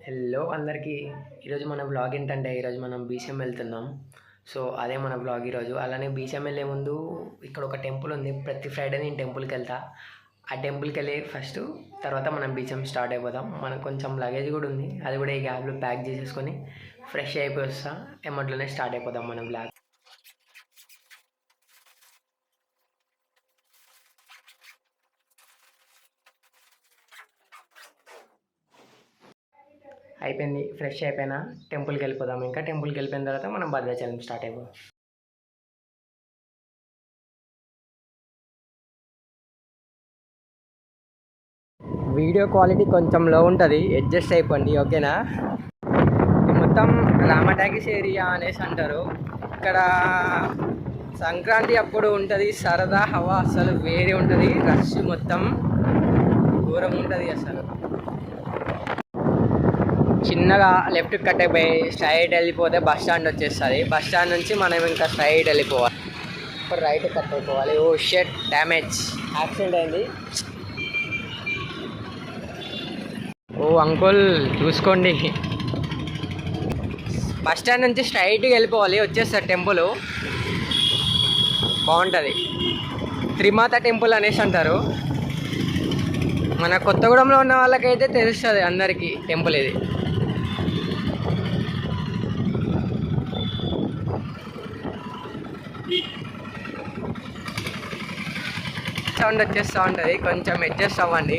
Hello అందరికీ. ఈరోజు మన బ్లాగ్ ఏంటంటే ఈరోజు మనం బీసీఎం వెళ్తున్నాం. సో అదే మన బ్లాగ్ ఈరోజు. అలానే బీసీఎం వెళ్ళే ముందు ఇక్కడ ఒక టెంపుల్ ఉంది. ప్రతి ఫ్రైడే నేను టెంపుల్కి వెళ్తా. ఆ టెంపుల్కి వెళ్ళి ఫస్ట్ తర్వాత మనం బీసీఎం స్టార్ట్ అయిపోదాం. మనకు కొంచెం లగేజ్ కూడా ఉంది, అది కూడా ఈ గ్యాప్లో ప్యాక్ చేసేసుకొని ఫ్రెష్ అయిపోయి వస్తా. ఎమ్మట్లోనే స్టార్ట్ అయిపోదాం మనం బ్లాగ్. అయిపోయింది, ఫ్రెష్ అయిపోయినా టెంపుల్కి వెళ్ళిపోదాం. ఇంకా టెంపుల్కి వెళ్ళిపోయిన తర్వాత మనం భద్రాచలం స్టార్ట్ అయిపోదాం. వీడియో క్వాలిటీ కొంచెం లో ఉంటుంది, అడ్జస్ట్ అయిపోండి, ఓకేనా. మొత్తం రామటాగిస్ ఏరియా అనేసి అంటారు. ఇక్కడ సంక్రాంతి అప్పుడు ఉంటుంది సరదా హవా, అసలు వేరే ఉంటుంది. రష్ మొత్తం దూరం ఉంటుంది. అసలు చిన్నగా లెఫ్ట్ కట్ అయిపోయి స్ట్రైట్ వెళ్ళిపోతే బస్ స్టాండ్ వచ్చేస్తుంది. బస్ స్టాండ్ నుంచి మనం ఇంకా స్ట్రైట్ వెళ్ళిపోవాలి. ఇప్పుడు రైట్ కట్ అయిపోవాలి. ఓ షెట్, డ్యామేజ్, యాక్సిడెంట్ అయింది. ఓ అంకుల్ చూసుకోండి. బస్ స్టాండ్ నుంచి స్ట్రైట్గా వెళ్ళిపోవాలి, వచ్చేస్తారు టెంపుల్. బాగుంటుంది. త్రిమాత టెంపుల్ అనేసి అంటారు. మన కొత్తగూడెంలో ఉన్న వాళ్ళకైతే తెలుస్తుంది అందరికీ టెంపుల్ ఇది. సౌండ్ వచ్చేస్తూ ఉంటుంది, కొంచెం అడ్జస్ట్ అవ్వండి.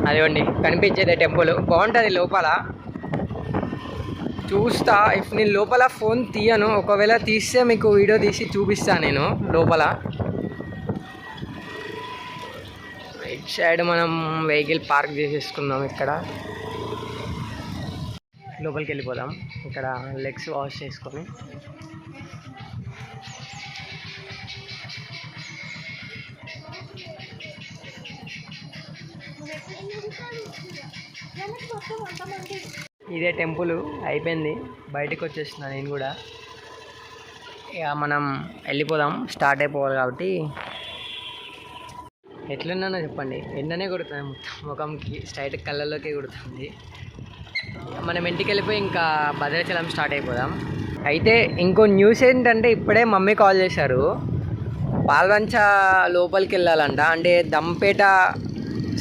అదిగోండి కనిపించేదే టెంపుల్, బాగుంటుంది. లోపల చూస్తా. ఇఫ్ నేను లోపల ఫోన్ తీయను, ఒకవేళ తీస్తే మీకు వీడియో తీసి చూపిస్తాను నేను లోపల. రైట్ సైడ్ మనం వెహికల్ పార్క్ చేసేసుకుందాం. ఇక్కడ లోపలికి వెళ్ళిపోదాం. ఇక్కడ లెగ్స్ వాష్ చేసుకొని ఇదే టెంపుల్. అయిపోయింది, బయటకు వచ్చేస్తున్నా నేను కూడా. ఇక మనం వెళ్ళిపోదాం, స్టార్ట్ అయిపోవాలి కాబట్టి. ఎట్లున్నానో చెప్పండి, ఎండనే కొడుతుంది మొత్తం ముఖంకి, స్ట్రైట్ కళ్ళల్లోకి కొడుతుంది. మనం ఇంటికి వెళ్ళిపోయి ఇంకా భద్రాచలం స్టార్ట్ అయిపోదాం. అయితే ఇంకో న్యూస్ ఏంటంటే ఇప్పుడే మమ్మీ కాల్ చేశారు. పాల్వంచ లోపలికి వెళ్ళాలంట. అంటే దంపేట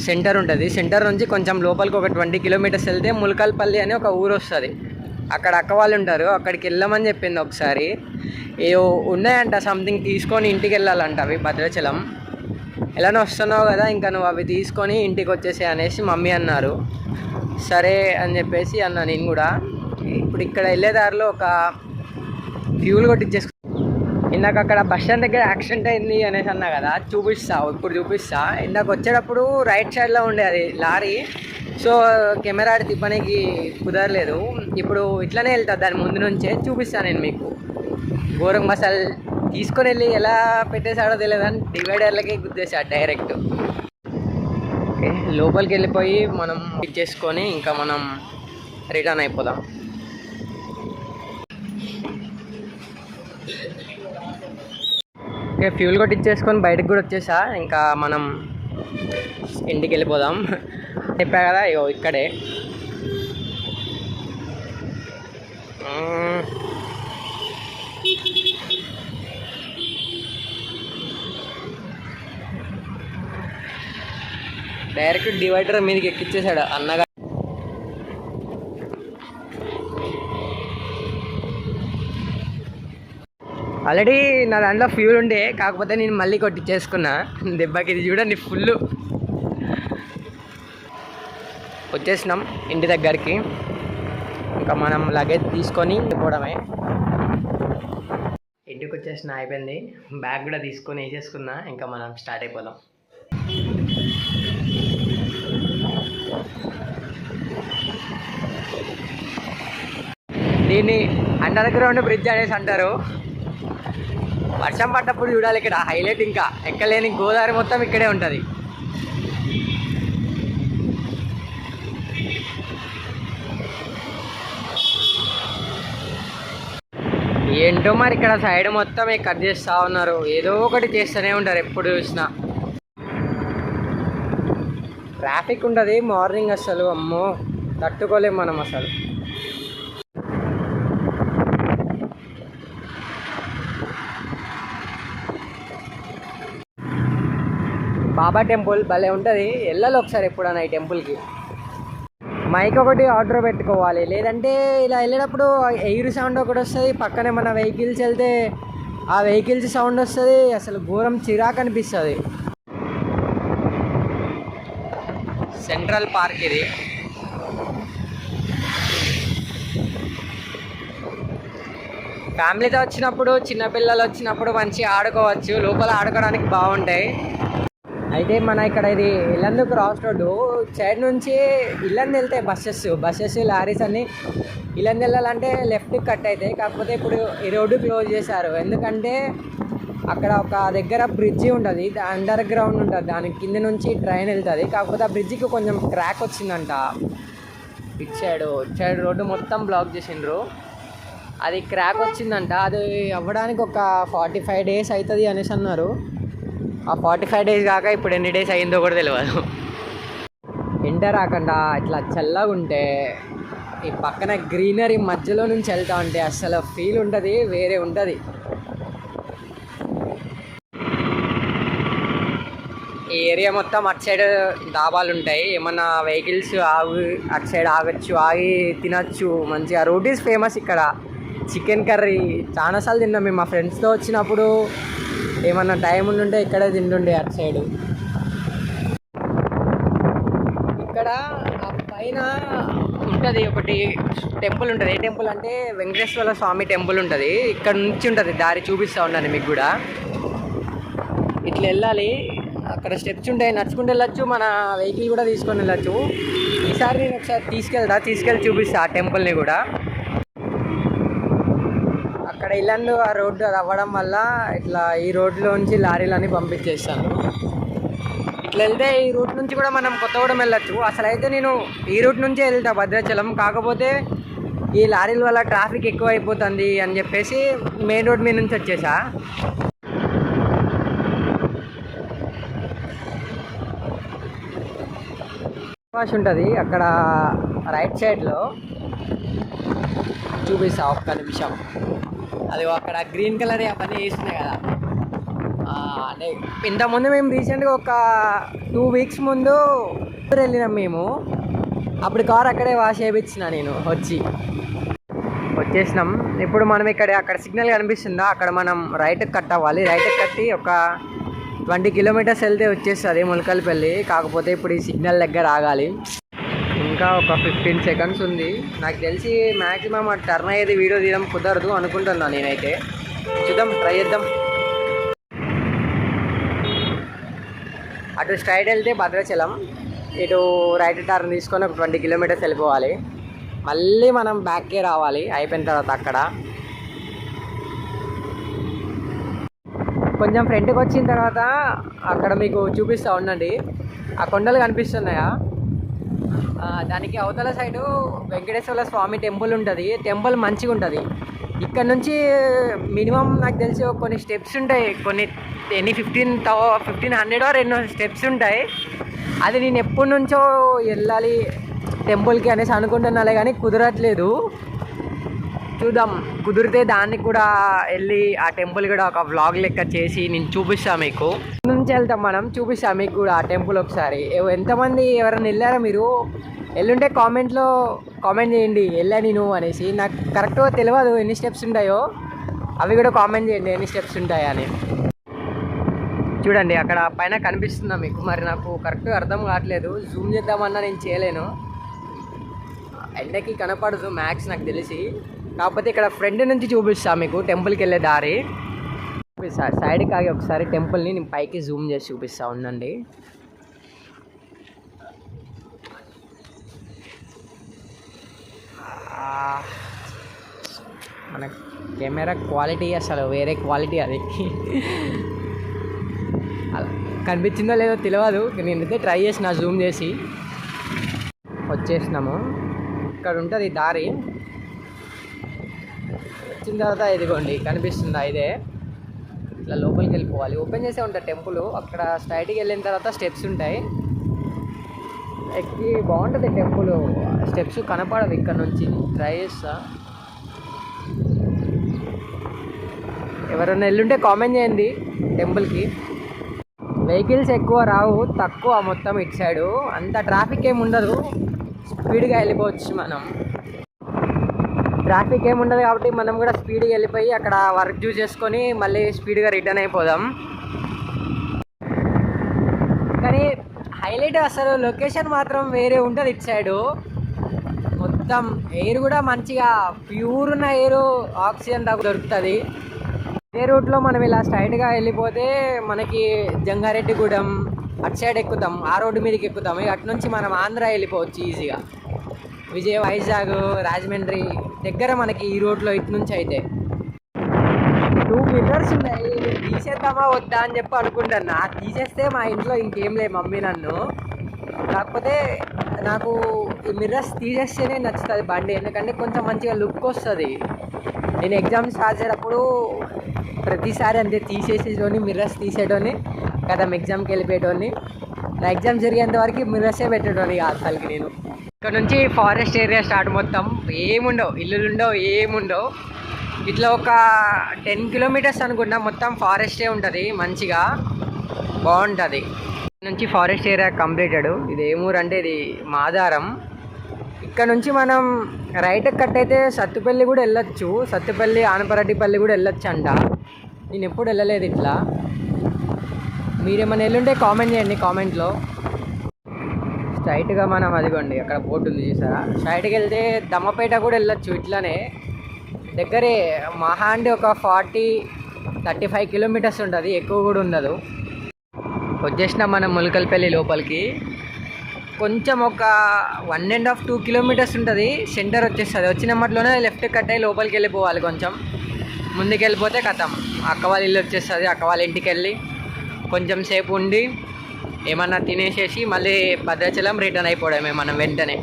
సెంటర్ ఉంటుంది. సెంటర్ నుంచి కొంచెం లోపలికి ఒక 20 కిలోమీటర్స్ వెళ్తే ములకల్పల్లి అని ఒక ఊరు వస్తుంది. అక్కడ అక్క వాళ్ళు ఉంటారు, అక్కడికి వెళ్ళమని చెప్పింది ఒకసారి. ఏవో ఉన్నాయంట సంథింగ్, తీసుకొని ఇంటికి వెళ్ళాలంట అవి. భద్రాచలం ఎలానో వస్తున్నావు కదా, ఇంకా నువ్వు అవి తీసుకొని ఇంటికి వచ్చేసే అనేసి మమ్మీ అన్నారు. సరే అని చెప్పేసి అన్నా నేను కూడా. ఇప్పుడు ఇక్కడ వెళ్ళేదారిలో ఒక ఫ్యూల్ కొట్టించేసుకు. ఇందాక అక్కడ బస్ స్టాండ్ దగ్గర యాక్సిడెంట్ అయింది అనేసి అన్నా కదా, ఇప్పుడు చూపిస్తా. ఇందాక వచ్చేటప్పుడు రైట్ సైడ్లో ఉండే అది లారీ. సో కెమెరా తిప్పడానికి కుదరలేదు. ఇప్పుడు ఇట్లనే వెళ్తా, దాని ముందు నుంచే చూపిస్తాను నేను మీకు. ఘోరం మసాలు తీసుకొని వెళ్ళి ఎలా పెట్టేశాడో తెలియదని డివైడర్లకే గుద్దేశాడు డైరెక్ట్. ఓకే, లోపలికి వెళ్ళిపోయి మనం ఇచ్చేసుకొని ఇంకా మనం రిటర్న్ అయిపోదాం. ఓకే, ఫ్యూల్ కొట్టించేసుకొని బయటకు కూడా వచ్చేసా. ఇంకా మనం ఇంటికి వెళ్ళిపోదాం. చెప్పా కదా, ఇగో ఇక్కడే. డైరెక్ట్ డివైడర్ మీదకి ఎక్కిచ్చేసాడు అన్నగా. ఆల్రెడీ నా దాంట్లో ఫ్యూల్ ఉండే, కాకపోతే నేను మళ్ళీ కొట్టించేసుకున్నా దెబ్బకి. ఇది చూడండి ఫుల్. వచ్చేసినాం ఇంటి దగ్గరికి. ఇంకా మనం లగేజ్ తీసుకొని వెళ్ళిపోవడమే. ఇంటికి వచ్చేసిన, అయిపోయింది. బ్యాగ్ కూడా తీసుకొని వేసేసుకున్నా. ఇంకా మనం స్టార్ట్ అయిపోదాం. దీన్ని అండర్ గ్రౌండ్ బ్రిడ్జ్ అనేసి అంటారు. వర్షం పడ్డప్పుడు చూడాలి ఇక్కడ హైలైట్. ఇంకా ఎక్కలేని గోదావరి మొత్తం ఇక్కడే ఉంటుంది. ఏంటో మరి ఇక్కడ సైడ్ మొత్తం కట్ చేస్తూ ఉన్నారు, ఏదో ఒకటి చేస్తూనే ఉంటారు ఎప్పుడు చూసినా. ట్రాఫిక్ ఉంటుంది మార్నింగ్, అసలు అమ్మో తట్టుకోలేము మనం అసలు. బాబా టెంపుల్ భలే ఉంటుంది, వెళ్ళాలి ఒకసారి ఎప్పుడన్నా ఈ టెంపుల్కి. మైక్ ఒకటి ఆర్డర్ పెట్టుకోవాలి, లేదంటే ఇలా వెళ్ళేటప్పుడు ఎయిర్ సౌండ్ ఒకటి వస్తుంది, పక్కనే మన వెహికల్స్ వెళ్తే ఆ వెహికల్స్ సౌండ్ వస్తుంది, అసలు ఘోరం చిరాకు అనిపిస్తుంది. సెంట్రల్ పార్క్ ఇది. ఫ్యామిలీతో వచ్చినప్పుడు, చిన్నపిల్లలు వచ్చినప్పుడు మంచిగా ఆడుకోవచ్చు, లోపల ఆడుకోవడానికి బాగుంటాయి. అయితే మన ఇక్కడ ఇది ఇల్లందు క్రాస్ రోడ్డు సైడ్ నుంచి ఇల్లందు వెళ్తాయి బస్సెస్ లారీస్ అన్నీ. ఇల్లందు వెళ్ళాలంటే లెఫ్ట్ కట్ అవుతాయి, కాకపోతే ఇప్పుడు ఈ రోడ్డు క్లోజ్ చేశారు. ఎందుకంటే అక్కడ ఒక దగ్గర బ్రిడ్జి ఉంటుంది, అండర్ గ్రౌండ్ ఉంటుంది, దాని కింద నుంచి ట్రైన్ వెళ్తుంది. కాకపోతే ఆ బ్రిడ్జికి కొంచెం క్రాక్ వచ్చిందంట. ఇటు సైడ్ రోడ్డు మొత్తం బ్లాక్ చేసిండ్రు, అది క్రాక్ వచ్చిందంట. అది అవ్వడానికి ఒక 45 days అవుతుంది అనేసి అన్నారు. ఆ 45 days కాక ఇప్పుడు ఎన్ని డేస్ అయిందో కూడా తెలియదు. ఎండ రాకుండా ఇట్లా చల్లగా ఉంటే, ఈ పక్కన గ్రీనరీ మధ్యలో నుంచి వెళ్తా ఉంటే అసలు ఫీల్ ఉంటుంది, వేరే ఉంటుంది. ఈ ఏరియా మొత్తం అటు సైడ్ డాబాలు ఉంటాయి, ఏమన్నా వెహికల్స్ అటు సైడ్ ఆగచ్చు, ఆగి తినచ్చు మంచిగా. రోటీస్ ఫేమస్ ఇక్కడ, చికెన్ కర్రీ చాలాసార్లు తిన్నాం మేము మా ఫ్రెండ్స్తో వచ్చినప్పుడు. ఏమన్నా టైం ఉండుంటే ఇక్కడే తింటుండే అటు సైడు. ఇక్కడ ఆ పైన ఉంటుంది ఒకటి టెంపుల్ ఉంటుంది. ఏ టెంపుల్ అంటే వెంకటేశ్వర స్వామి టెంపుల్ ఉంటుంది. ఇక్కడ నుంచి ఉంటుంది దారి, చూపిస్తూ ఉన్నాను మీకు కూడా. ఇట్లా వెళ్ళాలి, అక్కడ స్టెప్స్ ఉంటాయి, నడుచుకుంటూ వెళ్ళచ్చు, మన వెహికల్ కూడా తీసుకొని వెళ్ళచ్చు. ఈసారి నేను ఒకసారి తీసుకెళ్ళి చూపిస్తా ఆ టెంపుల్ని కూడా. అక్కడ ఇల్లందు ఆ రోడ్డు అది అవ్వడం వల్ల ఇట్లా ఈ రోడ్లోంచి లారీలన్నీ పంపించేస్తాను. ఇట్లా వెళ్తే ఈ రూట్ నుంచి కూడా మనం కొత్తగూడెం వెళ్ళచ్చు. అసలు అయితే నేను ఈ రూట్ నుంచే వెళ్తా భద్రాచలం, కాకపోతే ఈ లారీల వల్ల ట్రాఫిక్ ఎక్కువ అయిపోతుంది అని చెప్పేసి మెయిన్ రోడ్ మీద నుంచి వచ్చేసా. వాష్ ఉంటుంది అక్కడ రైట్ సైడ్లో, చూపిస్తా ఒక్క నిమిషం. అది అక్కడ గ్రీన్ కలర్ అవన్నీ వేస్తున్నాయి కదా. అంటే ఇంతకుముందు మేము రీసెంట్గా ఒక 2 weeks ముందు వెళ్ళినాం మేము. అప్పుడు కార్ అక్కడే వాష్ చేయించిన నేను వచ్చేసినాం. ఇప్పుడు మనం అక్కడ సిగ్నల్ కనిపిస్తుందా, అక్కడ మనం రైట్ కట్ అవ్వాలి. రైట్ కట్టి ఒక 20 kilometers వెళ్తే వచ్చేస్తుంది ములకల్పల్లి. కాకపోతే ఇప్పుడు ఈ సిగ్నల్ దగ్గర ఆగాలి, ఇంకా ఒక 15 seconds ఉంది. నాకు తెలిసి మ్యాక్సిమం ఆ టర్న్ అయ్యేది వీడియో తీయడం కుదరదు అనుకుంటున్నా నేనైతే. చూద్దాం, ట్రై చేద్దాం. అటు స్ట్రైట్ వెళ్తే భద్రాచలం, ఇటు రైట్ టర్న్ తీసుకొని ఒక 20 kilometers వెళ్ళిపోవాలి. మళ్ళీ మనం బ్యాక్కే రావాలి అయిపోయిన తర్వాత. అక్కడ కొంచెం ఫ్రంట్కి వచ్చిన తర్వాత అక్కడ మీకు చూపిస్తూ ఉండండి, ఆ కొండలు కనిపిస్తున్నాయా, దానికి అవతల సైడు వెంకటేశ్వర స్వామి టెంపుల్ ఉంటుంది. టెంపుల్ మంచిగా ఉంటుంది. ఇక్కడ నుంచి మినిమం నాకు తెలిసి కొన్ని స్టెప్స్ ఉంటాయి, కొన్ని 1500 or ఎన్నో స్టెప్స్ ఉంటాయి. అది నేను ఎప్పటి నుంచో వెళ్ళాలి టెంపుల్కి అనేసి అనుకుంటున్నాలే, కానీ కుదరట్లేదు. చూద్దాం, కుదిరితే దాన్ని కూడా వెళ్ళి ఆ టెంపుల్ కూడా ఒక వ్లాగ్ లెక్క చేసి నేను చూపిస్తాను మీకు. నుంచి వెళ్తాం మనం, చూపిస్తాను మీకు కూడా ఆ టెంపుల్ ఒకసారి. ఎంతమంది ఎవరైనా వెళ్ళారా మీరు? వెళ్ళుంటే కామెంట్లో కామెంట్ చేయండి వెళ్ళా నేను అనేసి. నాకు కరెక్ట్గా తెలియదు ఎన్ని స్టెప్స్ ఉంటాయో, అవి కూడా కామెంట్ చేయండి ఎన్ని స్టెప్స్ ఉంటాయని. చూడండి అక్కడ పైన కనిపిస్తుందా మీకు? మరి నాకు కరెక్ట్గా అర్థం కావట్లేదు, జూమ్ చేద్దామన్నా నేను చేయలేను, ఎండకి కనపడదు మ్యాక్స్ నాకు తెలిసి. కాకపోతే ఇక్కడ ఫ్రంట్ నుంచి చూపిస్తా మీకు టెంపుల్కి వెళ్ళే దారి. సైడ్కి ఆగి ఒకసారి టెంపుల్ని నేను పైకి జూమ్ చేసి చూపిస్తా ఉండండి. మన కెమెరా క్వాలిటీ అసలు వేరే క్వాలిటీ, అది కనిపించిందో లేదో తెలియదు, నేనైతే ట్రై చేసిన జూమ్ చేసి. వచ్చేసినాము, ఇక్కడ ఉంటుంది దారి. వచ్చిన తర్వాత ఇదిగోండి కనిపిస్తుందా, ఇదే. ఇట్లా లోపలికి వెళ్ళిపోవాలి, ఓపెన్ చేసే ఉంటుంది టెంపుల్. అక్కడ స్ట్రైట్కి వెళ్ళిన తర్వాత స్టెప్స్ ఉంటాయి. ఎక్కి బాగుంటుంది టెంపుల్. స్టెప్స్ కనపడవు ఇక్కడ నుంచి. ట్రై చేస్తా. ఎవరైనా ఎల్లుంటే కామెంట్ చేయండి టెంపుల్కి. వెహికల్స్ ఎక్కువ రావు, తక్కువ మొత్తం ఇటు సైడు. అంత ట్రాఫిక్ ఏమి ఉండదు, స్పీడ్గా వెళ్ళిపోవచ్చు మనం. ట్రాఫిక్ ఏమి ఉండదు కాబట్టి మనం కూడా స్పీడ్గా వెళ్ళిపోయి అక్కడ వర్క్ చూసేసుకొని మళ్ళీ స్పీడ్గా రిటర్న్ అయిపోదాం. కానీ హైలైట్ అసలు లొకేషన్ మాత్రం వేరే ఉంటుంది ఇటు సైడు. మొత్తం ఎయిర్ కూడా మంచిగా ప్యూర్ ఉన్న ఎయిర్, ఆక్సిజన్ దొరుకుతుంది. ఇదే రూట్లో మనం ఇలా స్ట్రైట్గా వెళ్ళిపోతే మనకి జంగారెడ్డిగూడెం అటు సైడ్ ఎక్కుతాం, ఆ రోడ్డు మీదకి ఎక్కుతాం. అటు నుంచి మనం ఆంధ్ర వెళ్ళిపోవచ్చు ఈజీగా. వైజాగ్, రాజమండ్రి దగ్గర మనకి ఈ రోడ్లో ఇటు నుంచి అయితే. 2 మిర్రర్స్ ఉన్నాయి, తీసేద్దామా వద్దా అని చెప్పి అనుకుంటున్నా. తీసేస్తే మా ఇంట్లో ఇంకేం లేదు మమ్మీ నన్ను. కాకపోతే నాకు ఈ మిర్రర్స్ తీసేస్తేనే నచ్చుతుంది బండి, ఎందుకంటే కొంచెం మంచిగా లుక్ వస్తుంది. నేను ఎగ్జామ్స్ రాసేటప్పుడు ప్రతిసారి అంతే తీసేసేటోని, మిర్రర్స్ తీసేటోని కదా ఎగ్జామ్కి వెళ్ళిపోయేటోని. నా ఎగ్జామ్ జరిగేంత వరకు మిర్రర్సే పెట్టేటోని అసలుకి నేను. ఇక్కడ నుంచి ఫారెస్ట్ ఏరియా స్టార్ట్. మొత్తం ఏముండవు, ఇల్లులు ఉండవు, ఏముండవు. ఇట్లా ఒక 10 కిలోమీటర్స్ అనుకుంటా, మొత్తం ఫారెస్టే ఉంటుంది. మంచిగా బాగుంటుంది. నుంచి ఫారెస్ట్ ఏరియా కంప్లీటెడ్. ఇది ఏ ఊరు అంటే ఇది మాదారం. ఇక్కడ నుంచి మనం రైట్ కట్ అయితే సత్తుపల్లి కూడా వెళ్ళొచ్చు. సత్తుపల్లి, ఆనపరెడ్డిపల్లి కూడా వెళ్ళొచ్చు అంట. నేను ఎప్పుడు వెళ్ళలేదు ఇట్లా. మీరేమైనా వెళ్ళుంటే కామెంట్ చేయండి కామెంట్లో. స్ట్రైట్గా మనం అదిగోండి అక్కడ బోర్డు ఉంది చూసారా, స్ట్రైట్కి వెళ్తే దమ్మపేట కూడా వెళ్ళొచ్చు. ఇట్లానే దగ్గరే, మహా అంటే ఒక 40-35 కిలోమీటర్స్ ఉంటుంది, ఎక్కువ కూడా ఉండదు. వచ్చేసిన మనం ములకల్పల్లి లోపలికి. కొంచెం ఒక 1.5-2 కిలోమీటర్స్ ఉంటుంది, సెంటర్ వచ్చేస్తుంది. వచ్చినమ్మట్లోనే లెఫ్ట్ కట్ అయ్యి లోపలికి వెళ్ళిపోవాలి. కొంచెం ముందుకు వెళ్ళిపోతే కథం అక్క వాళ్ళ ఇల్లు వచ్చేస్తుంది. అక్క వాళ్ళ ఇంటికి వెళ్ళి కొంచెం సేపు ఉండి ఏమన్నా తినేసేసి మళ్ళీ భద్రాచలం రిటర్న్ అయిపోవడమే మనం వెంటనే.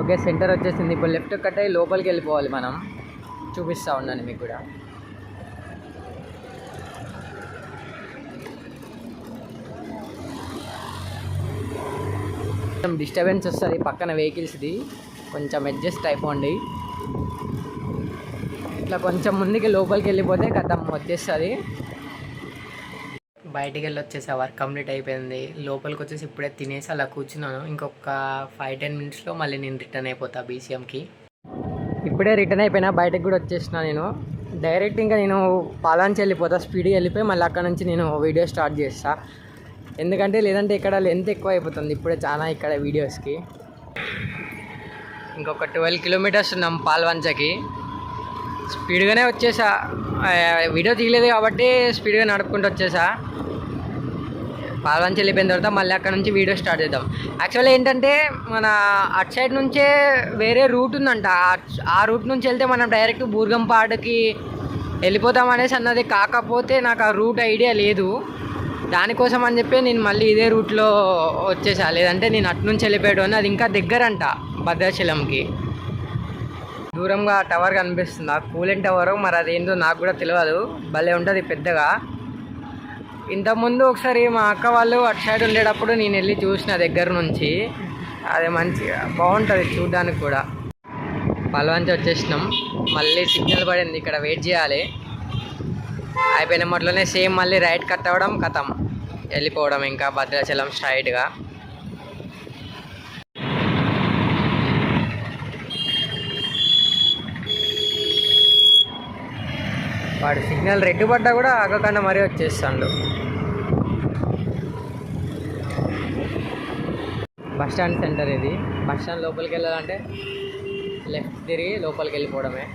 ఓకే, సెంటర్ వచ్చేసింది. ఇప్పుడు లెఫ్ట్ కట్ అయ్యి లోపలికి వెళ్ళిపోవాలి మనం. చూపిస్తూ ఉన్నాను మీకు కూడా. కొంచెం డిస్టర్బెన్స్ వస్తుంది పక్కన వెహికల్స్ది, కొంచెం అడ్జస్ట్ అయిపోండి. ఇట్లా కొంచెం ముందుకి లోపలికి వెళ్ళిపోతే కథం వచ్చేస్తుంది. బయటికి వెళ్ళి వచ్చేసి వర్క్ కంప్లీట్ అయిపోయింది. లోపలికి వచ్చేసి ఇప్పుడే తినేసి అలా కూర్చున్నాను. ఇంకొక 5-10 మినిట్స్లో మళ్ళీ నేను రిటర్న్ అయిపోతా బీసీఎంకి. ఇప్పుడే రిటర్న్ అయిపోయినా, బయటకు కూడా వచ్చేసిన నేను. డైరెక్ట్ ఇంకా నేను పాలాంచి వెళ్ళిపోతా, స్పీడ్గా వెళ్ళిపోయి మళ్ళీ అక్కడ నుంచి నేను వీడియో స్టార్ట్ చేస్తా. ఎందుకంటే లేదంటే ఇక్కడ లెంత్ ఎక్కువ అయిపోతుంది ఇప్పుడే చాలా ఇక్కడ వీడియోస్కి. ఇంకొక 12 కిలోమీటర్స్ ఉన్నాం పాల్వంచకి. స్పీడ్గానే వచ్చేసా, వీడియో తీయలేదు కాబట్టి స్పీడ్గా నడుపుకుంటూ వచ్చేసా. పాల్వంచి వెళ్ళిపోయిన తర్వాత మళ్ళీ అక్కడ నుంచి వీడియో స్టార్ట్ చేద్దాం. యాక్చువల్లీ ఏంటంటే మన అటు సైడ్ నుంచే వేరే రూట్ ఉందంట. ఆ రూట్ నుంచి వెళ్తే మనం డైరెక్ట్ బూర్గంపాడుకి వెళ్ళిపోతాం అనేసి అన్నది. కాకపోతే నాకు ఆ రూట్ ఐడియా లేదు, దానికోసం అని చెప్పి నేను మళ్ళీ ఇదే రూట్లో వచ్చేసా. లేదంటే నేను అటు నుంచి వెళ్ళిపోయాడు. అది ఇంకా దగ్గరంట భద్రాచలంకి. దూరంగా టవర్ కనిపిస్తుంది, ఆ కూలెంట్ టవర్. మరి అదేంటో నాకు కూడా తెలియదు, భలే ఉంటుంది పెద్దగా. ఇంతకుముందు ఒకసారి మా అక్క వాళ్ళు అటు సైడ్ ఉండేటప్పుడు నేను వెళ్ళి చూసిన దగ్గర నుంచి. అదే మంచిగా బాగుంటుంది చూడడానికి కూడా. పాల్వంచి వచ్చేసినాం, మళ్ళీ సిగ్నల్ పడింది, ఇక్కడ వెయిట్ చేయాలి. అయిపోయిన మట్లోనే సేమ్ మళ్ళీ రైట్ కట్ అవ్వడం, కథం వెళ్ళిపోవడం ఇంకా భద్రాచలం స్ట్రైట్గా. వాడు సిగ్నల్ రెడ్ పడ్డా కూడా ఆగకుండా మరీ వచ్చేస్తాడు. బస్ స్టాండ్ సెంటర్ ఇది. బస్ స్టాండ్ లోపలికి వెళ్ళాలంటే లెఫ్ట్ తిరిగి లోపలికి వెళ్ళిపోవడమే.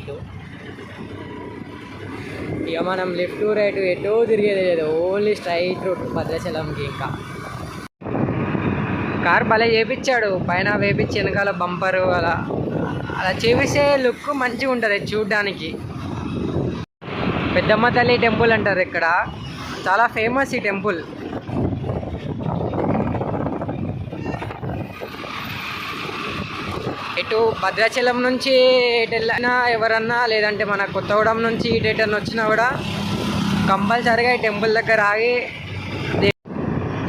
ఇటు ఇక మనం లెఫ్ట్ రైట్ ఎటో తిరిగేది లేదు, ఓన్లీ స్ట్రైట్ రూట్ భద్రాచలంకి. ఇంకా కార్ భలే చేపించాడు, పైన వేపించి వెనకాల బంపరు అలా అలా చేపిస్తే లుక్ మంచిగా ఉంటుంది చూడ్డానికి. పెద్దమ్మ తల్లి టెంపుల్ అంటారు ఇక్కడ, చాలా ఫేమస్ ఈ టెంపుల్. ఇటు భద్రాచలం నుంచి ఎటు వెళ్ళినా ఎవరన్నా, లేదంటే మన కొత్తగూడెం నుంచి ఇటు ఎటన్నా వచ్చినా కూడా కంపల్సరీగా ఈ టెంపుల్ దగ్గర ఆగి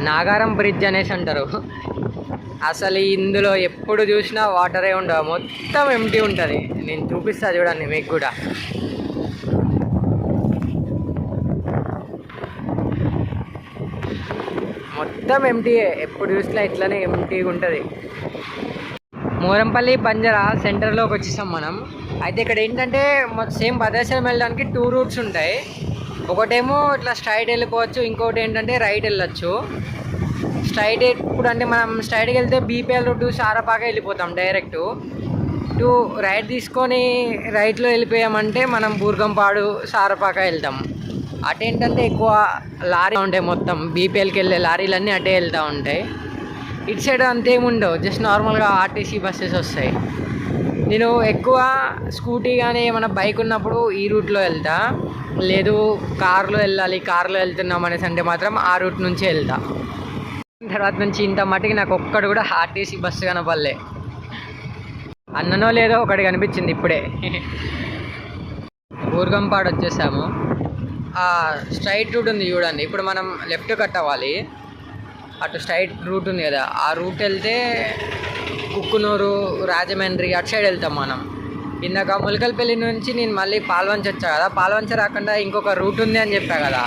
నాగారం బ్రిడ్జ్ అనేసి అంటారు. అసలు ఇందులో ఎప్పుడు చూసినా వాటరే ఉండవు, మొత్తం ఎంటీ ఉంటుంది. నేను చూపిస్తా చూడండి మీకు కూడా. మొత్తం ఎంటీయే, ఎప్పుడు చూసినా ఇట్లనే ఎంటీగా ఉంటుంది. మోరంపల్లి బంజారా సెంటర్లోకి వచ్చేసాం మనం. అయితే ఇక్కడ ఏంటంటే సేమ్ భద్రాచలం వెళ్ళడానికి 2 రూట్స్ ఉంటాయి. ఒకటేమో ఇట్లా స్ట్రైట్ వెళ్ళిపోవచ్చు, ఇంకోటి ఏంటంటే రైట్ వెళ్ళొచ్చు. స్ట్రైట్ ఎప్పుడు అంటే మనం స్ట్రైట్కి వెళ్తే బీపీఎల్ రూట్ సారపాక వెళ్ళిపోతాం డైరెక్ట్. రైట్ తీసుకొని రైట్లో వెళ్ళిపోయామంటే మనం బూర్గంపాడు సారపాక వెళ్తాం. అటేంటంటే ఎక్కువ లారీ ఉంటాయి, మొత్తం బీపీఎల్కి వెళ్ళే లారీలన్నీ అటే వెళ్తూ ఉంటాయి. ఇటు సైడ్ అంతేముండవు, జస్ట్ నార్మల్గా ఆర్టీసీ బస్సెస్ వస్తాయి. నేను ఎక్కువ స్కూటీ కానీ ఏమైనా బైక్ ఉన్నప్పుడు ఈ రూట్లో వెళ్తా, లేదు కార్లో వెళ్ళాలి, కార్లో వెళ్తున్నాం అనేసి అంటే మాత్రం ఆ రూట్ నుంచి వెళ్తా. తర్వాత నుంచి ఇంత మటుకి నాకు ఒక్కడు కూడా ఆర్టీసీ బస్సు కనపడలే. అన్ననో లేదో ఒకటి కనిపించింది ఇప్పుడే. బూర్గంపాడు వచ్చేసాము. స్ట్రైట్ రూట్ ఉంది చూడండి, ఇప్పుడు మనం లెఫ్ట్ కట్ అవ్వాలి. అటు స్ట్రైట్ రూట్ ఉంది కదా, ఆ రూట్ వెళ్తే కుక్కునూరు, రాజమండ్రి అటు సైడ్ వెళ్తాం మనం. ఇందాక ములకల్పల్లి నుంచి నేను మళ్ళీ పాల్వంచ వచ్చా కదా, పాల్వంచ రాకుండా ఇంకొక రూట్ ఉంది అని చెప్పా కదా,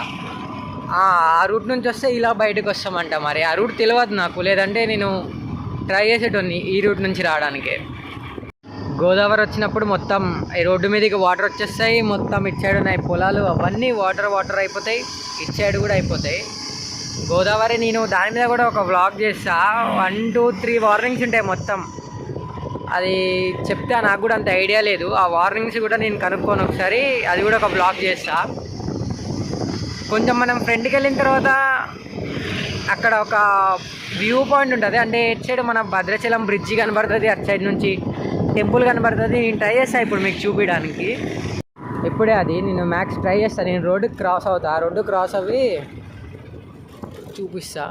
ఆ రూట్ నుంచి వస్తే ఇలా బయటకు వస్తామంట. మరి ఆ రూట్ తెలియదు నాకు, లేదంటే నేను ట్రై చేసేటోని ఈ రూట్ నుంచి రావడానికి. గోదావరి వచ్చినప్పుడు మొత్తం ఈ రోడ్డు మీదకి వాటర్ వచ్చేస్తాయి. మొత్తం ఇటు సైడ్ ఉన్నాయి పొలాలు, అవన్నీ వాటర్ అయిపోతాయి, ఇటు సైడ్ కూడా అయిపోతాయి. గోదావరి నేను దాని మీద కూడా ఒక వ్లాగ్ చేస్తా. 1, 2, 3 వార్నింగ్స్ ఉంటాయి మొత్తం. అది చెప్తే నాకు కూడా అంత ఐడియా లేదు. ఆ వార్నింగ్స్ కూడా నేను కనుక్కొని ఒకసారి అది కూడా ఒక వ్లాగ్ చేస్తా. కొంచెం మనం ఫ్రంట్కి వెళ్ళిన తర్వాత అక్కడ ఒక వ్యూ పాయింట్ ఉంటుంది. అంటే ఇటు సైడ్ మన భద్రాచలం బ్రిడ్జి కనబడుతుంది, అటు సైడ్ నుంచి టెంపుల్ కనబడుతుంది. నేను ట్రై చేస్తాను ఇప్పుడు మీకు చూపించడానికి. ఇప్పుడే అది నేను మ్యాక్స్ ట్రై చేస్తాను. నేను రోడ్డు క్రాస్ అవుతా, ఆ రోడ్డు క్రాస్ అవి చూపిస్తా.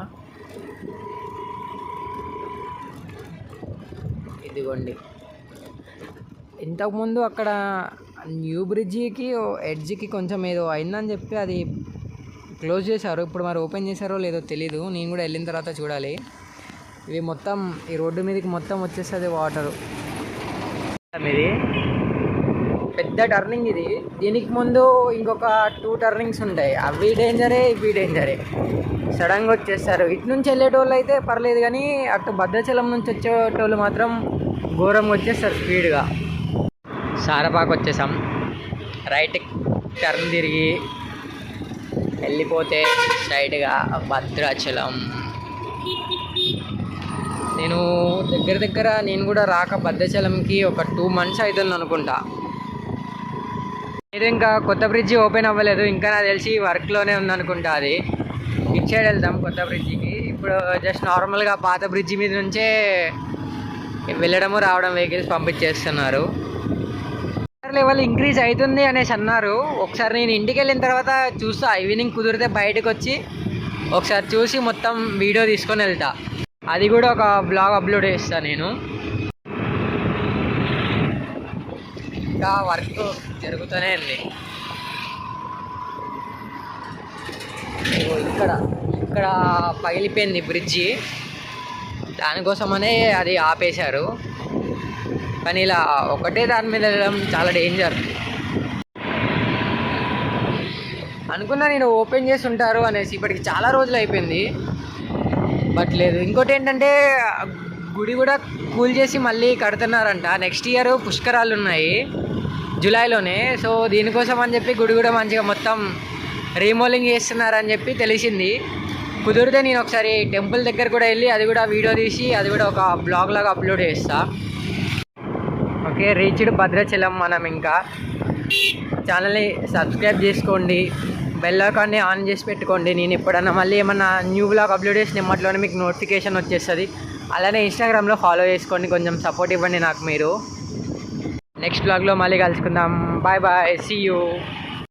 ఇదిగోండి, ఇంతకుముందు అక్కడ న్యూ బ్రిడ్జికి ఎడ్జ్కి కొంచెం ఏదో అయిందని చెప్పి అది క్లోజ్ చేశారు. ఇప్పుడు మరి ఓపెన్ చేశారో లేదో తెలీదు, నేను కూడా వెళ్ళిన తర్వాత చూడాలి. ఇవి మొత్తం ఈ రోడ్డు మీదకి మొత్తం వచ్చేస్తుంది వాటరు. ఇది పెద్ద టర్నింగ్ ఇది. దీనికి ముందు ఇంకొక 2 టర్నింగ్స్ ఉంటాయి, అవి డేంజరే, ఇవి డేంజరే. సడన్గా వచ్చేస్తారు. ఇటు నుంచి వెళ్ళేటోళ్ళు అయితే పర్లేదు, కానీ అటు భద్రాచలం నుంచి వచ్చేటోళ్ళు మాత్రం ఘోరంగా వచ్చేస్తారు స్పీడ్గా. సారపాక వచ్చేసాం. రైట్ టర్న్ తిరిగి వెళ్ళిపోతే స్ట్రైట్గా భద్రాచలం. నేను దగ్గర నేను కూడా రాక భద్రాచలంకి ఒక 2 months అవుతుంది అనుకుంటా. ఇది ఇంకా కొత్త బ్రిడ్జి ఓపెన్ అవ్వలేదు, ఇంకా నాకు తెలిసి వర్క్లోనే ఉందనుకుంటా. అది ఇటు సైడ్ వెళ్తాం కొత్త బ్రిడ్జికి. ఇప్పుడు జస్ట్ నార్మల్గా పాత బ్రిడ్జి మీద నుంచే వెళ్ళడము రావడం వెహికల్స్ పంపించేస్తున్నారు. లెవెల్ ఇంక్రీజ్ అవుతుంది అనేసి అన్నారు. ఒకసారి నేను ఇంటికి వెళ్ళిన తర్వాత చూస్తా, ఈవినింగ్ కుదిరితే బయటకు వచ్చి ఒకసారి చూసి మొత్తం వీడియో తీసుకొని వెళ్తా. అది కూడా ఒక బ్లాగ్ అప్లోడ్ చేస్తాను నేను. ఇంకా వర్క్ జరుగుతూనే ఉంది. ఇక్కడ పగిలిపోయింది బ్రిడ్జి, దానికోసమనే అది ఆపేశారు. కానీ ఇలా ఒకటే దాని మీద వెళ్ళడం చాలా డేంజర్. అనుకున్నా నేను ఓపెన్ చేసి ఉంటారు అనేసి, ఇప్పటికి చాలా రోజులు అయిపోయింది, బట్ లేదు. ఇంకోటి ఏంటంటే గుడి కూడా కూల్ చేసి మళ్ళీ కడుతున్నారంట. నెక్స్ట్ ఇయర్ పుష్కరాలు ఉన్నాయి జూలైలోనే. సో దీనికోసం అని చెప్పి గుడి కూడా మంచిగా మొత్తం రీమోలింగ్ చేస్తున్నారని చెప్పి తెలిసింది. కుదిరితే నేను ఒకసారి టెంపుల్ దగ్గర కూడా వెళ్ళి అది కూడా వీడియో తీసి అది కూడా ఒక బ్లాగ్ లాగా అప్లోడ్ చేస్తా. Okay, reached Bhadrachalam. మనం ఇంకా ఛానల్ని సబ్స్క్రైబ్ చేసుకోండి, బెల్ ఐకాన్ని ఆన్ చేసి పెట్టుకోండి. నేను ఎప్పుడన్నా మళ్ళీ ఏమన్నా న్యూ బ్లాగ్ అప్లోడ్ చేసిన ఎమ్మట్లోనే మీకు నోటిఫికేషన్ వచ్చేస్తుంది. అలానే ఇన్స్టాగ్రామ్లో ఫాలో చేసుకోండి, కొంచెం సపోర్ట్ ఇవ్వండి నాకు మీరు. నెక్స్ట్ బ్లాగ్లో మళ్ళీ కలుసుకుందాం. Bye bye, see you.